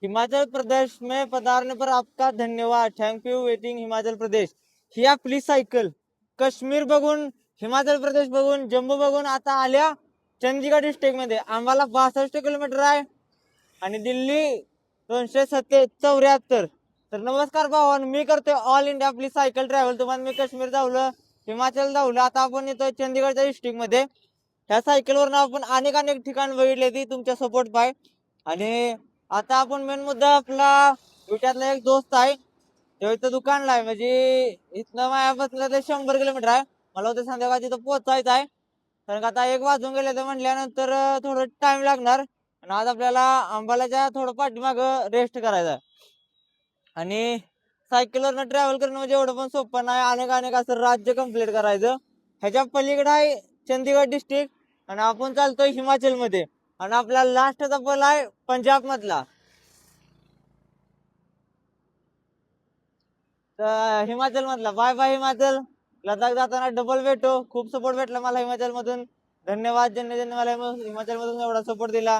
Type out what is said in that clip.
हिमाचल प्रदेश में पधारने पर आपका धन्यवाद. Thank you waiting Himachal Pradesh. ही आपली सायकल काश्मीर बघून, हिमाचल प्रदेश बघून, जम्मू बघून आता आल्या चंदीगड डिस्ट्रिक्ट मध्ये. आम्हाला 62 किलोमीटर आहे आणि दिल्ली 274. तर नमस्कार भावान, मी करतोय ऑल इंडिया आपली सायकल ट्रॅव्हल. तुम्हाला मी काश्मीर धावलं, हिमाचल धावलं, आता आपण येतोय चंदीगडच्या डिस्ट्रिक्ट मध्ये. ह्या सायकलवरून आपण अनेक ठिकाण बघितले ती तुमच्या सपोर्ट पाय. आणि आता आपण मेन मुद्दा आपला विट्यातला एक दोस्त आहे, तो इथं दुकानला आहे. म्हणजे इथनं मायापासून ते 100 किलोमीटर आहे. मला उद्या संध्याकाळी तिथं पोहोचायचं आहे, कारण का आता 1 वाजून गेले तर म्हणल्यानंतर थोडं टाइम लागणार. आणि आज आपल्याला अंबालाच्या थोडं पाठीमाग रेस्ट करायचा आहे. आणि सायकलवरनं ट्रॅव्हल करणं म्हणजे एवढं पण सोपं नाही. अनेक असं राज्य कम्प्लीट करायचं. ह्याच्या पलीकडे आहे चंदीगड डिस्ट्रिक्ट आणि आपण चालतोय हिमाचल मध्ये. आणि आपला लास्टचा पल आहे पंजाब मधला. तर हिमाचल मधला बाय बाय हिमाचल. लडाख जाताना डबल भेटो. खूप सपोर्ट भेटला मला हिमाचल मधून. धन्यवाद ज्यांनी ज्यांनी मला हिमाचल मधून एवढा सपोर्ट दिला.